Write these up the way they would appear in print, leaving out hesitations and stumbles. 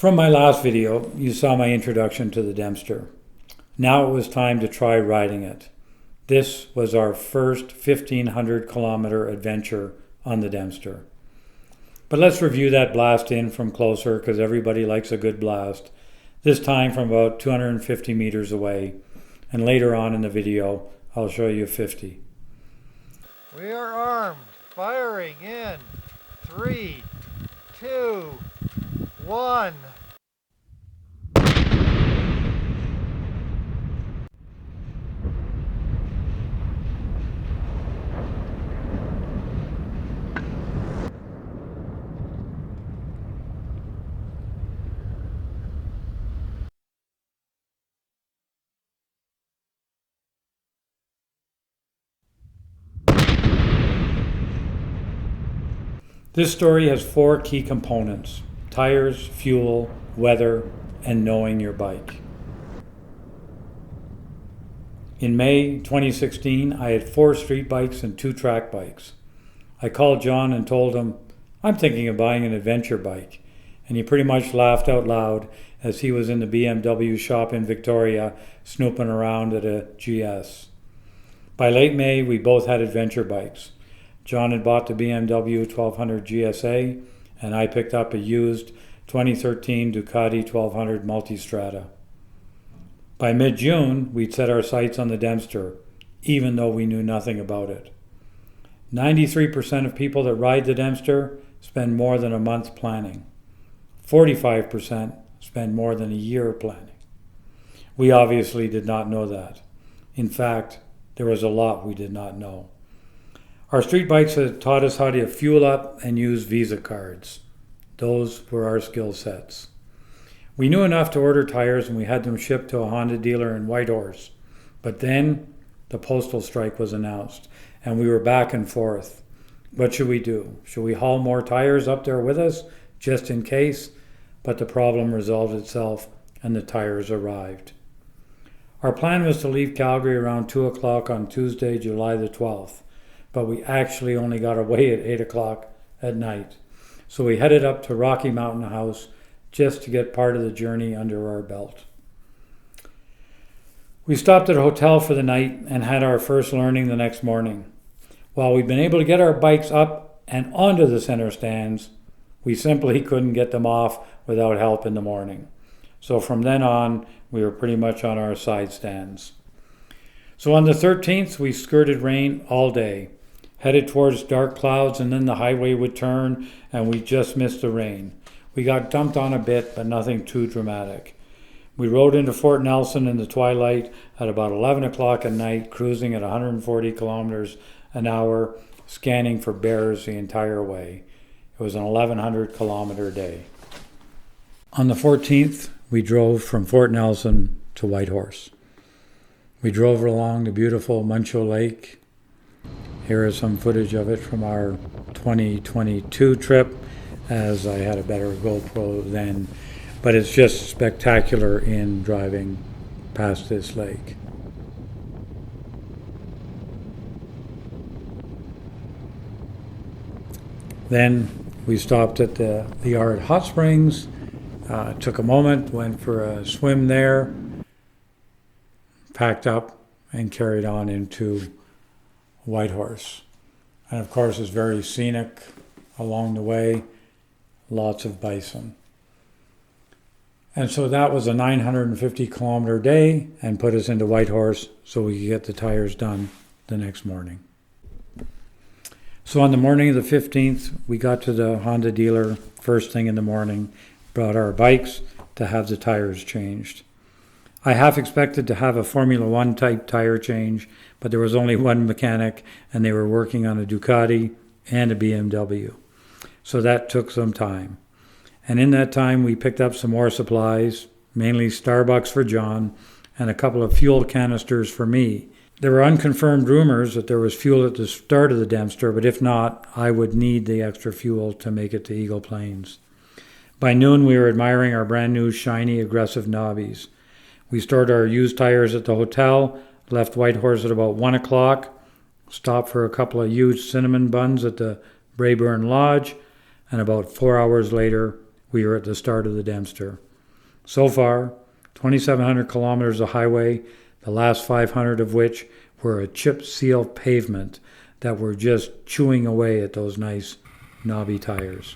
From my last video, you saw my introduction to the Dempster. Now it was time to try riding it. This was our first 1,500 kilometer adventure on the Dempster. But let's review that blast in from closer because everybody likes a good blast. This time from about 250 meters away. And later on in the video, I'll show you 50. We are armed. Firing in 3, 2, 1. This story has 4 key components: tires, fuel, weather, and knowing your bike. In May 2016, I had 4 street bikes and 2 track bikes. I called John and told him, I'm thinking of buying an adventure bike. And he pretty much laughed out loud as he was in the BMW shop in Victoria snooping around at a GS. By late May, we both had adventure bikes. John had bought the BMW 1200 GSA, and I picked up a used 2013 Ducati 1200 Multistrada. By mid-June, we'd set our sights on the Dempster, even though we knew nothing about it. 93% of people that ride the Dempster spend more than a month planning. 45% spend more than a year planning. We obviously did not know that. In fact, there was a lot we did not know. Our street bikes had taught us how to fuel up and use Visa cards. Those were our skill sets. We knew enough to order tires and we had them shipped to a Honda dealer in Whitehorse. But then the postal strike was announced and we were back and forth. What should we do? Should we haul more tires up there with us just in case? But the problem resolved itself and the tires arrived. Our plan was to leave Calgary around 2 o'clock on Tuesday, July the 12th. But we actually only got away at 8 o'clock at night. So we headed up to Rocky Mountain House just to get part of the journey under our belt. We stopped at a hotel for the night and had our first learning the next morning. While we'd been able to get our bikes up and onto the center stands, we simply couldn't get them off without help in the morning. So from then on, we were pretty much on our side stands. So on the 13th, we skirted rain all day. Headed towards dark clouds, and then the highway would turn and we just missed the rain. We got dumped on a bit, but nothing too dramatic. We rode into Fort Nelson in the twilight at about 11 o'clock at night, cruising at 140 kilometers an hour, scanning for bears the entire way. It was an 1,100 kilometer day. On the 14th, we drove from Fort Nelson to Whitehorse. We drove along the beautiful Muncho Lake. Here is some footage of it from our 2022 trip, as I had a better GoPro then. But it's just spectacular in driving past this lake. Then we stopped at the Yard Hot Springs, took a moment, went for a swim there, packed up, and carried on into Whitehorse. And of course it's very scenic along the way, lots of bison. And so that was a 950 kilometer day and put us into Whitehorse so we could get the tires done the next morning. So on the morning of the 15th, we got to the Honda dealer first thing in the morning, brought our bikes to have the tires changed. I half expected to have a Formula One type tire change, but there was only one mechanic and they were working on a Ducati and a BMW. So that took some time. And in that time we picked up some more supplies, mainly Starbucks for John and a couple of fuel canisters for me. There were unconfirmed rumors that there was fuel at the start of the Dempster, but if not, I would need the extra fuel to make it to Eagle Plains. By noon we were admiring our brand new shiny aggressive knobbies. We stored our used tires at the hotel, left Whitehorse at about 1 o'clock, stopped for a couple of huge cinnamon buns at the Braeburn Lodge, and about 4 hours later, we are at the start of the Dempster. So far, 2,700 kilometers of highway, the last 500 of which were a chip seal pavement that were just chewing away at those nice knobby tires.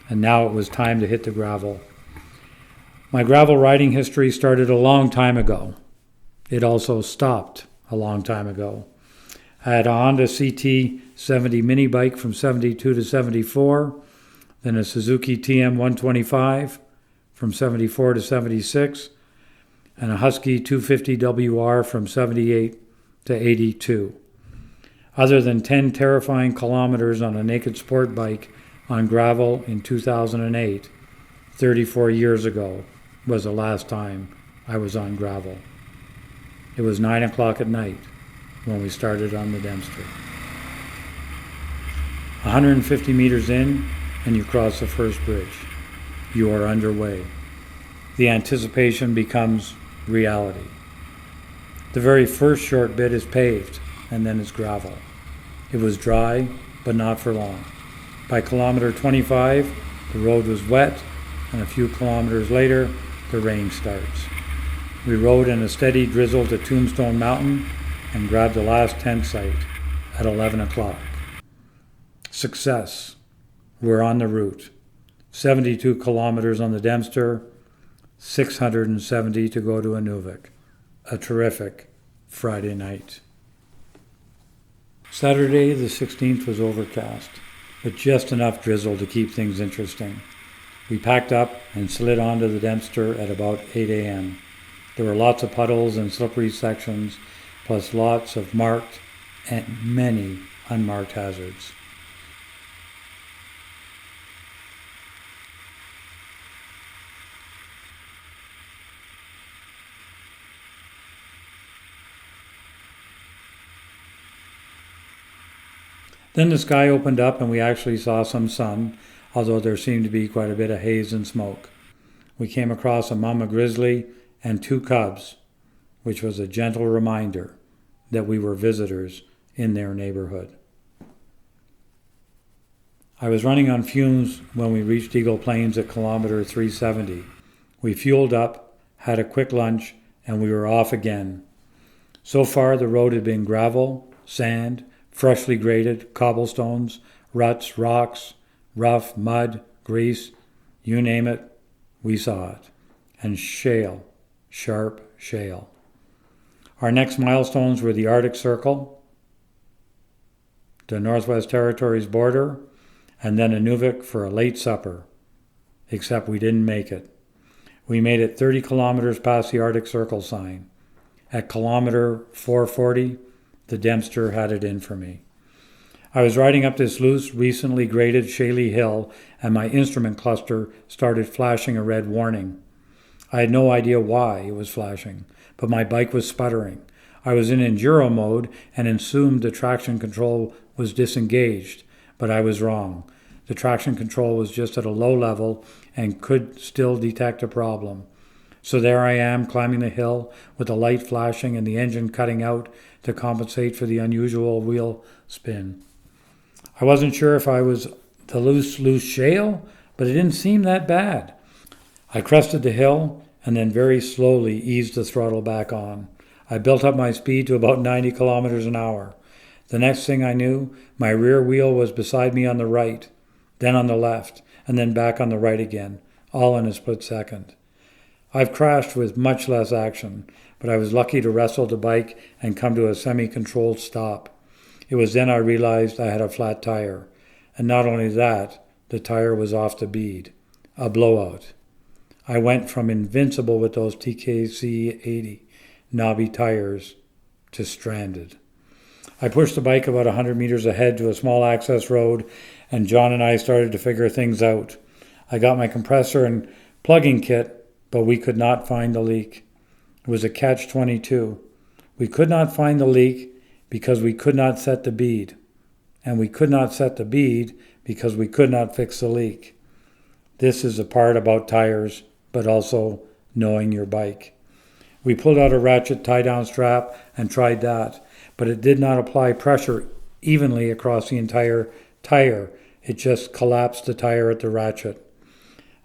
And now it was time to hit the gravel. My gravel riding history started a long time ago. It also stopped a long time ago. I had a Honda CT70 mini bike from 72 to 74, then a Suzuki TM 125 from 74 to 76, and a Husky 250 WR from 78 to 82. Other than 10 terrifying kilometers on a naked sport bike on gravel in 2008, 34 years ago, was the last time I was on gravel. It was 9 o'clock at night when we started on the Dempster. 150 meters in, and you cross the first bridge. You are underway. The anticipation becomes reality. The very first short bit is paved, and then it's gravel. It was dry, but not for long. By kilometer 25, the road was wet, and a few kilometers later, the rain starts. We rode in a steady drizzle to Tombstone Mountain and grabbed the last tent site at 11 o'clock. Success. We're on the route. 72 kilometers on the Dempster, 670 to go to Inuvik. A terrific Friday night. Saturday the 16th was overcast, but just enough drizzle to keep things interesting. We packed up and slid onto the Dempster at about 8 a.m. There were lots of puddles and slippery sections, plus lots of marked and many unmarked hazards. Then the sky opened up and we actually saw some sun, although there seemed to be quite a bit of haze and smoke. We came across a mama grizzly and 2 cubs, which was a gentle reminder that we were visitors in their neighborhood. I was running on fumes when we reached Eagle Plains at kilometer 370. We fueled up, had a quick lunch, and we were off again. So far the road had been gravel, sand, freshly graded, cobblestones, ruts, rocks, rough, mud, grease, you name it, we saw it. And shale, sharp shale. Our next milestones were the Arctic Circle, the Northwest Territories border, and then Inuvik for a late supper. Except we didn't make it. We made it 30 kilometers past the Arctic Circle sign. At kilometer 440, the Dempster had it in for me. I was riding up this loose, recently graded, shaly hill, and my instrument cluster started flashing a red warning. I had no idea why it was flashing, but my bike was sputtering. I was in enduro mode and assumed the traction control was disengaged, but I was wrong. The traction control was just at a low level and could still detect a problem. So there I am, climbing the hill with the light flashing and the engine cutting out to compensate for the unusual wheel spin. I wasn't sure if I was the loose shale, but it didn't seem that bad. I crested the hill and then very slowly eased the throttle back on. I built up my speed to about 90 kilometers an hour. The next thing I knew, my rear wheel was beside me on the right, then on the left, and then back on the right again, all in a split second. I've crashed with much less action, but I was lucky to wrestle the bike and come to a semi-controlled stop. It was then I realized I had a flat tire. And not only that, the tire was off the bead. A blowout. I went from invincible with those TKC 80 knobby tires to stranded. I pushed the bike about 100 meters ahead to a small access road, and John and I started to figure things out. I got my compressor and plugging kit, but we could not find the leak. It was a catch-22. We could not find the leak because we could not set the bead. And we could not set the bead because we could not fix the leak. This is the part about tires, but also knowing your bike. We pulled out a ratchet tie-down strap and tried that, but it did not apply pressure evenly across the entire tire. It just collapsed the tire at the ratchet.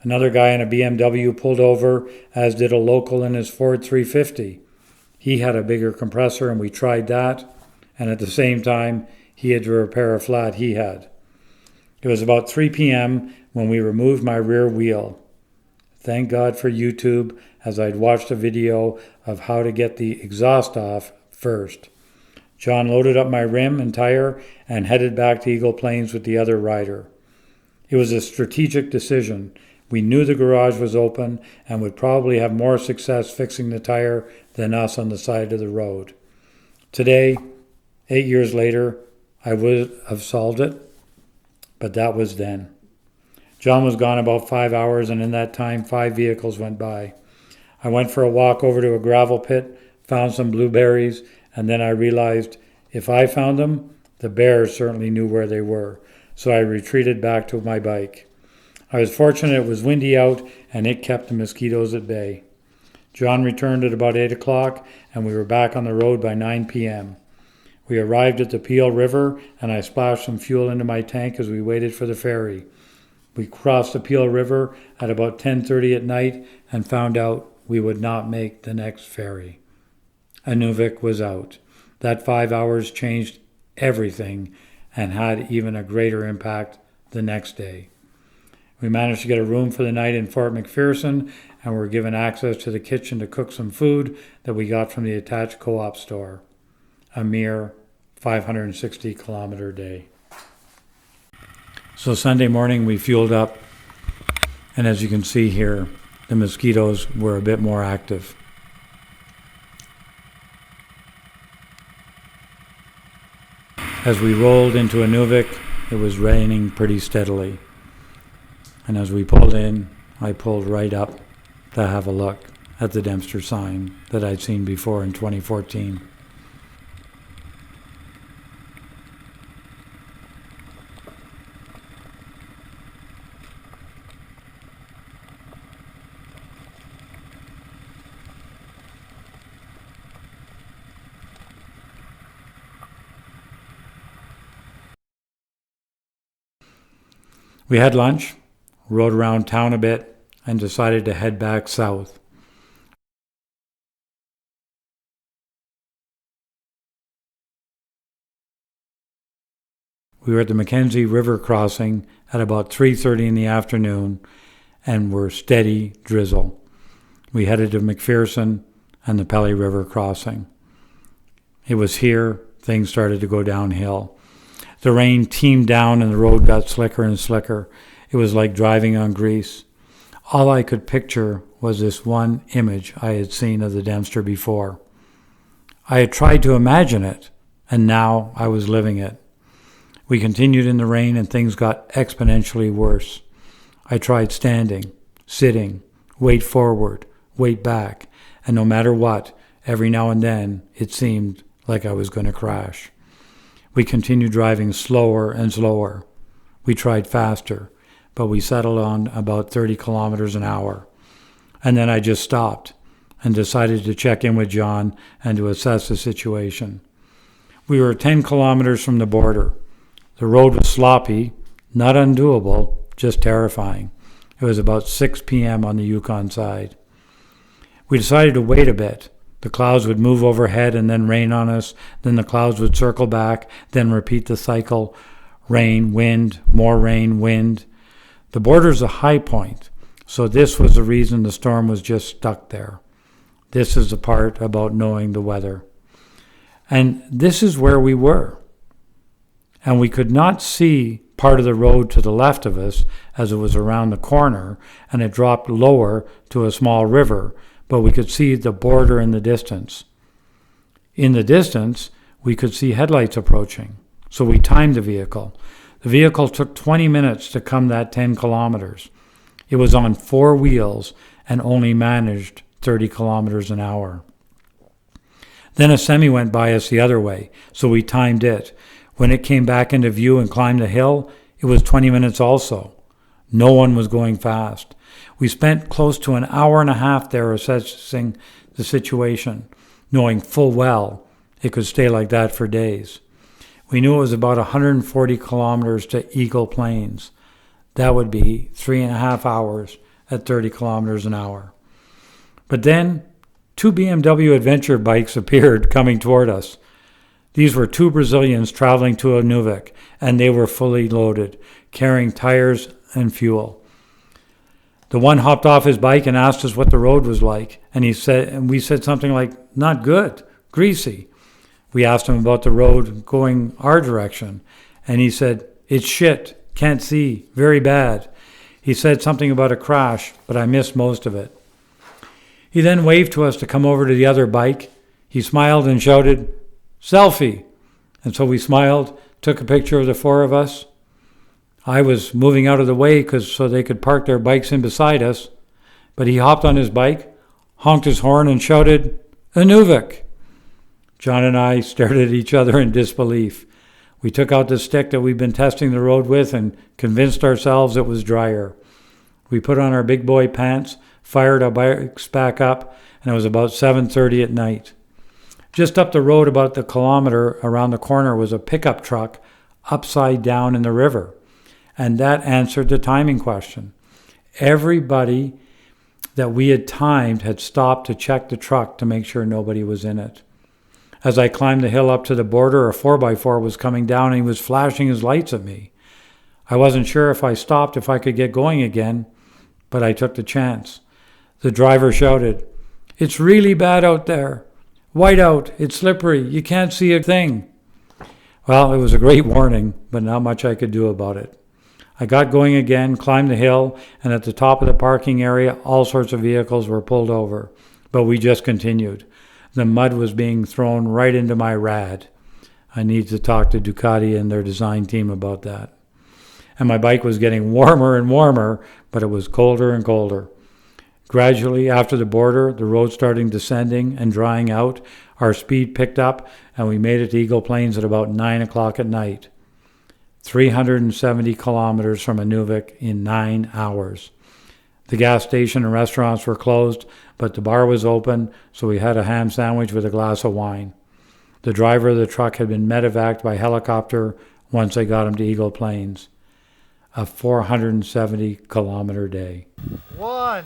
Another guy in a BMW pulled over, as did a local in his Ford 350. He had a bigger compressor, and we tried that, and at the same time, he had to repair a flat he had. It was about 3 p.m. when we removed my rear wheel. Thank God for YouTube, as I'd watched a video of how to get the exhaust off first. John loaded up my rim and tire and headed back to Eagle Plains with the other rider. It was a strategic decision. We knew the garage was open and would probably have more success fixing the tire than us on the side of the road. Today, 8 years later, I would have solved it, but that was then. John was gone about 5 hours, and in that time, 5 vehicles went by. I went for a walk over to a gravel pit, found some blueberries, and then I realized if I found them, the bears certainly knew where they were, so I retreated back to my bike. I was fortunate it was windy out, and it kept the mosquitoes at bay. John returned at about 8 o'clock, and we were back on the road by 9 p.m. We arrived at the Peel River, and I splashed some fuel into my tank as we waited for the ferry. We crossed the Peel River at about 10:30 at night and found out we would not make the next ferry. Inuvik was out. That 5 hours changed everything and had even a greater impact the next day. We managed to get a room for the night in Fort McPherson and were given access to the kitchen to cook some food that we got from the attached co-op store. A mere 560-kilometer day. So Sunday morning we fueled up, and as you can see here, the mosquitoes were a bit more active. As we rolled into Inuvik, it was raining pretty steadily. And as we pulled in, I pulled right up to have a look at the Dempster sign that I'd seen before in 2014. We had lunch, rode around town a bit, and decided to head back south. We were at the Mackenzie River crossing at about 3:30 in the afternoon and were steady drizzle. We headed to McPherson and the Pelly River crossing. It was here things started to go downhill. The rain teemed down and the road got slicker and slicker. It was like driving on grease. All I could picture was this one image I had seen of the Dempster before. I had tried to imagine it, and now I was living it. We continued in the rain and things got exponentially worse. I tried standing, sitting, wait forward, wait back, and no matter what, every now and then it seemed like I was going to crash. We continued driving slower and slower. We tried faster, but we settled on about 30 kilometers an hour. And then I just stopped and decided to check in with John and to assess the situation. We were 10 kilometers from the border. The road was sloppy, not undoable, just terrifying. It was about 6 p.m. on the Yukon side. We decided to wait a bit. The clouds would move overhead and then rain on us. Then the clouds would circle back, then repeat the cycle. Rain, wind, more rain, wind. The border's a high point, so this was the reason the storm was just stuck there. This is the part about knowing the weather. And this is where we were. And we could not see part of the road to the left of us as it was around the corner, and it dropped lower to a small river, but we could see the border in the distance. In the distance, we could see headlights approaching, so we timed the vehicle. The vehicle took 20 minutes to come that 10 kilometers. It was on 4 wheels and only managed 30 kilometers an hour. Then a semi went by us the other way, so we timed it. When it came back into view and climbed the hill, it was 20 minutes also. No one was going fast. We spent close to an hour and a half there assessing the situation, knowing full well it could stay like that for days. We knew it was about 140 kilometers to Eagle Plains. That would be 3.5 hours at 30 kilometers an hour. But then 2 BMW adventure bikes appeared coming toward us. These were 2 Brazilians traveling to Inuvik, and they were fully loaded, carrying tires and fuel. The one hopped off his bike and asked us what the road was like, and we said something like, "Not good, greasy." We asked him about the road going our direction, and he said, "It's shit, can't see, very bad." He said something about a crash, but I missed most of it. He then waved to us to come over to the other bike. He smiled and shouted, "Selfie." And so we smiled, took a picture of the 4 of us. I was moving out of the way so they could park their bikes in beside us, but he hopped on his bike, honked his horn, and shouted, "Inuvik." John and I stared at each other in disbelief. We took out the stick that we'd been testing the road with and convinced ourselves it was drier. We put on our big boy pants, fired our bikes back up, and it was about 7:30 at night. Just up the road about the kilometer around the corner was a pickup truck upside down in the river. And that answered the timing question. Everybody that we had timed had stopped to check the truck to make sure nobody was in it. As I climbed the hill up to the border, a 4x4 was coming down and he was flashing his lights at me. I wasn't sure if I stopped if I could get going again, but I took the chance. The driver shouted, "It's really bad out there. White out, it's slippery, you can't see a thing." Well, it was a great warning, but not much I could do about it. I got going again, climbed the hill, and at the top of the parking area, all sorts of vehicles were pulled over. But we just continued. The mud was being thrown right into my rad. I need to talk to Ducati and their design team about that. And my bike was getting warmer and warmer, but it was colder and colder. Gradually, after the border, the road starting descending and drying out, our speed picked up, and we made it to Eagle Plains at about 9 o'clock at night. 370 kilometers from Inuvik in 9 hours. The gas station and restaurants were closed, but the bar was open, so we had a ham sandwich with a glass of wine. The driver of the truck had been medevaced by helicopter once they got him to Eagle Plains. A 470-kilometer day. 1.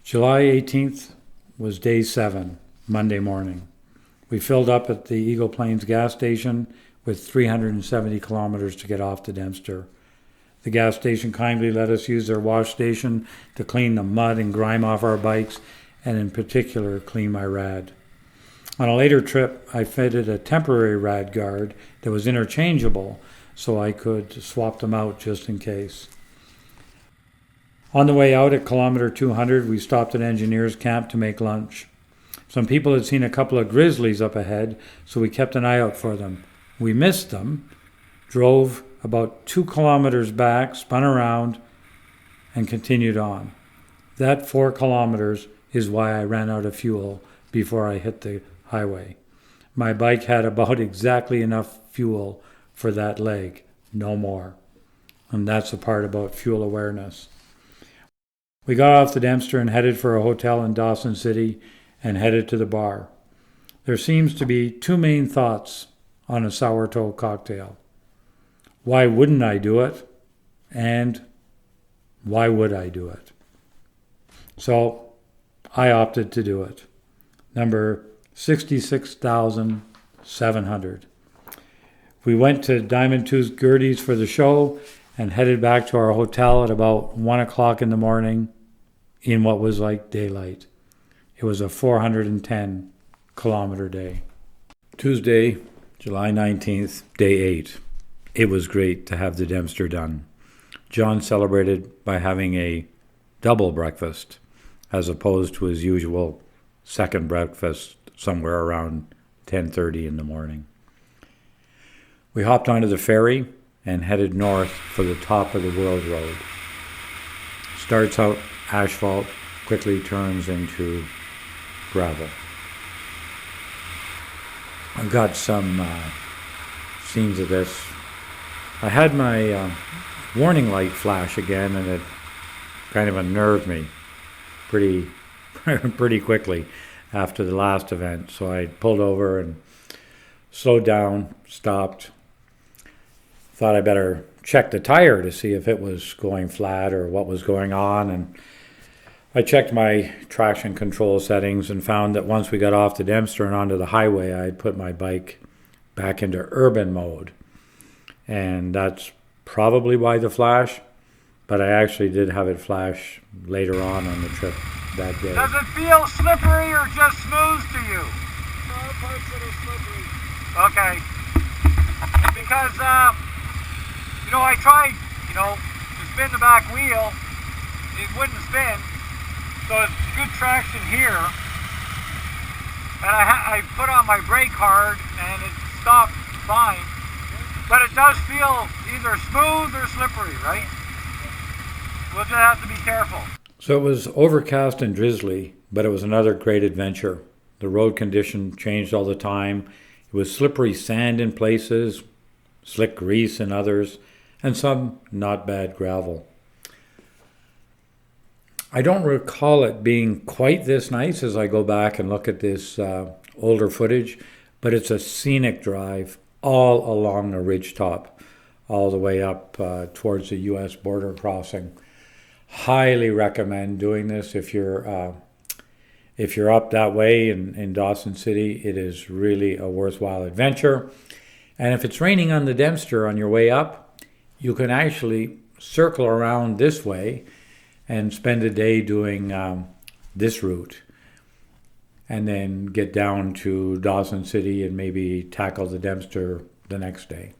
July 18th was day 7, Monday morning. We filled up at the Eagle Plains gas station with 370 kilometers to get off to Dempster. The gas station kindly let us use their wash station to clean the mud and grime off our bikes, and in particular clean my rad. On a later trip, I fitted a temporary rad guard that was interchangeable, so I could swap them out just in case. On the way out at kilometer 200, we stopped at engineers camp to make lunch. Some people had seen a couple of grizzlies up ahead, so we kept an eye out for them. We missed them, drove about 2 kilometers back, spun around, and continued on. That 4 kilometers is why I ran out of fuel before I hit the highway. My bike had about exactly enough fuel for that leg, no more. And that's the part about fuel awareness. We got off the Dempster and headed for a hotel in Dawson City and headed to the bar. There seems to be 2 main thoughts on a sourdough cocktail. Why wouldn't I do it? And why would I do it? So I opted to do it. Number 66,700. We went to Diamond Tooth Gertie's for the show and headed back to our hotel at about 1 o'clock in the morning in what was like daylight. It was a 410-kilometer day. Tuesday, July 19th, day 8. It was great to have the Dempster done. John celebrated by having a double breakfast as opposed to his usual second breakfast somewhere around 10:30 in the morning. We hopped onto the ferry and headed north for the top of the World Road. Starts out asphalt, quickly turns into gravel. I've got some scenes of this. I had my warning light flash again, and it kind of unnerved me pretty pretty quickly after the last event. So I pulled over and slowed down, stopped, thought I better check the tire to see if it was going flat or what was going on. And I checked my traction control settings and found that once we got off the Dempster and onto the highway, I had put my bike back into urban mode. And that's probably why the flash, but I actually did have it flash later on the trip that day. Does it feel slippery or just smooth to you? All parts that are slippery. Okay. Because, I tried, to spin the back wheel. It wouldn't spin. So it's good traction here. And I put on my brake hard and it stopped fine. But it does feel either smooth or slippery, right? We'll just have to be careful. So it was overcast and drizzly, but it was another great adventure. The road condition changed all the time. It was slippery sand in places, slick grease in others, and some not bad gravel. I don't recall it being quite this nice as I go back and look at this older footage, but it's a scenic drive all along the ridgetop, all the way up towards the U.S. border crossing. Highly recommend doing this if you're up that way in Dawson City. It is really a worthwhile adventure. And if it's raining on the Dempster on your way up, you can actually circle around this way and spend a day doing this route, and then get down to Dawson City and maybe tackle the Dempster the next day.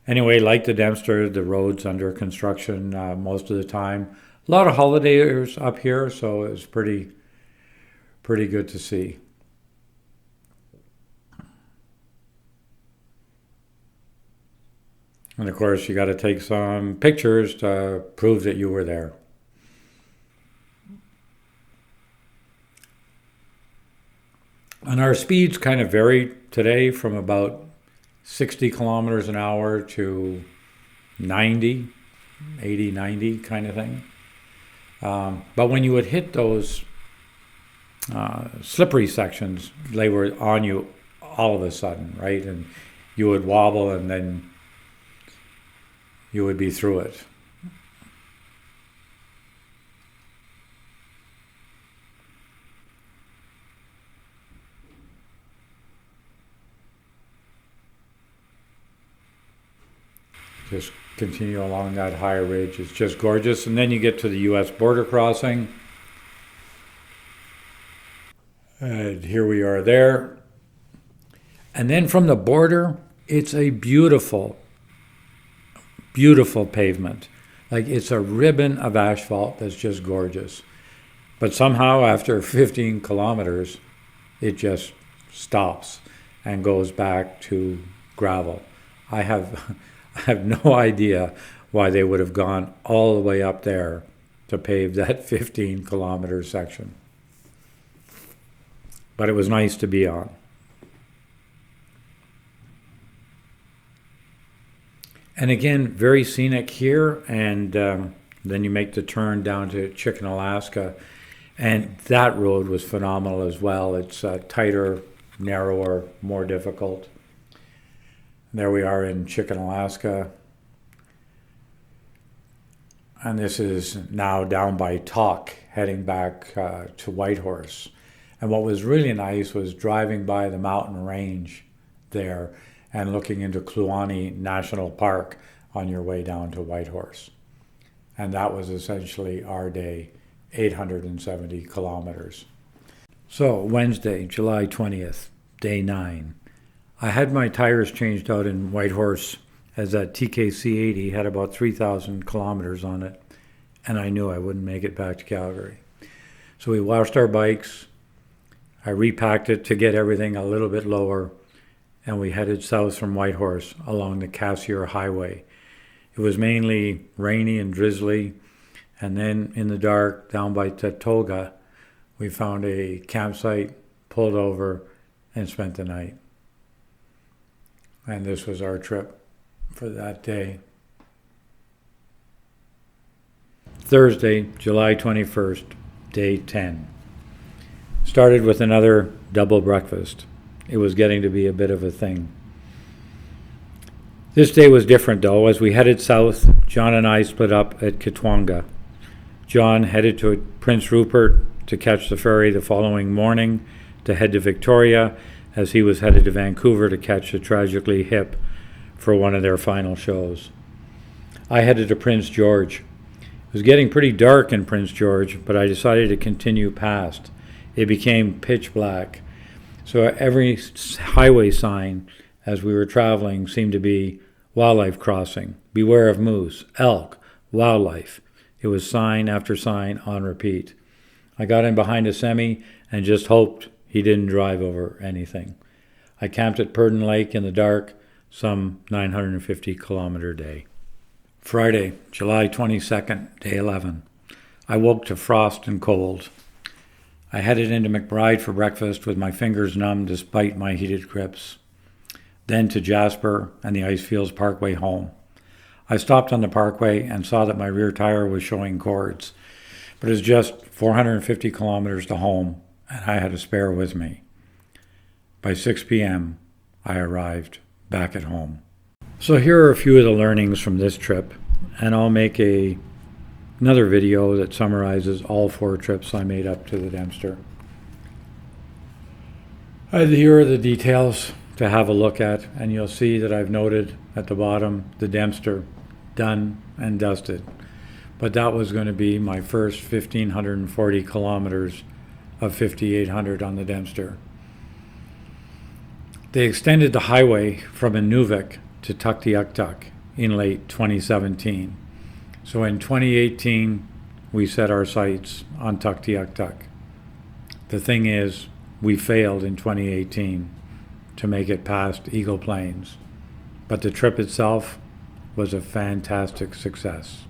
Anyway, like the Dempster, the road's under construction most of the time. A lot of holidayers up here, so it was pretty good to see. And of course, you got to take some pictures to prove that you were there. And our speeds kind of vary today from about 60 kilometers an hour to 90, 80, 90 kind of thing. But when you would hit those slippery sections, they were on you all of a sudden, right? And you would wobble and then you would be through it. Just continue along that higher ridge. It's just gorgeous. And then you get to the U.S. border crossing. And here we are there. And then from the border, it's a beautiful, beautiful pavement. Like, it's a ribbon of asphalt that's just gorgeous. But somehow after 15 kilometers, it just stops and goes back to gravel. I have no idea why they would have gone all the way up there to pave that 15 kilometer section. But it was nice to be on. And again, very scenic here, and then you make the turn down to Chicken, Alaska, and that road was phenomenal as well. It's tighter, narrower, more difficult. There we are in Chicken, Alaska, and this is now down by Tatogga, heading back to Whitehorse. And what was really nice was driving by the mountain range there and looking into Kluane National Park on your way down to Whitehorse. And that was essentially our day, 870 kilometers. So Wednesday, July 20th, day 9. I had my tires changed out in Whitehorse as that TKC-80 had about 3,000 kilometers on it, and I knew I wouldn't make it back to Calgary. So we washed our bikes, I repacked it to get everything a little bit lower, and we headed south from Whitehorse along the Cassiar Highway. It was mainly rainy and drizzly, and then in the dark down by Tatogga, we found a campsite, pulled over, and spent the night. and this was our trip for that day. Thursday, July 21st, day 10. Started with another double breakfast. It was getting to be a bit of a thing. This day was different though. As we headed south, John and I split up at Tatogga. John headed to Prince Rupert to catch the ferry the following morning to head to Victoria, as he was headed to Vancouver to catch the Tragically Hip for one of their final shows. I headed to Prince George. It was getting pretty dark in Prince George, but I decided to continue past. It became pitch black, so every highway sign as we were traveling seemed to be wildlife crossing, beware of moose, elk, wildlife. It was sign after sign on repeat. I got in behind a semi and just hoped he didn't drive over anything. I camped at Purden Lake in the dark, some 950-kilometer day. Friday, July 22nd, day 11. I woke to frost and cold. I headed into McBride for breakfast with my fingers numb despite my heated grips. Then to Jasper and the Icefields Parkway home. I stopped on the parkway and saw that my rear tire was showing cords, but it was just 450 kilometers to home, and I had a spare with me. By 6 p.m., I arrived back at home. So here are a few of the learnings from this trip, and I'll make another video that summarizes all 4 trips I made up to the Dempster. Here are the details to have a look at, and you'll see that I've noted at the bottom the Dempster, done and dusted. But that was going to be my first 1,540 kilometers of 5,800 on the Dempster. They extended the highway from Inuvik to Tuktoyaktuk in late 2017. So in 2018, we set our sights on Tuktoyaktuk. The thing is, we failed in 2018 to make it past Eagle Plains, but the trip itself was a fantastic success.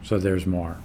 So there's more.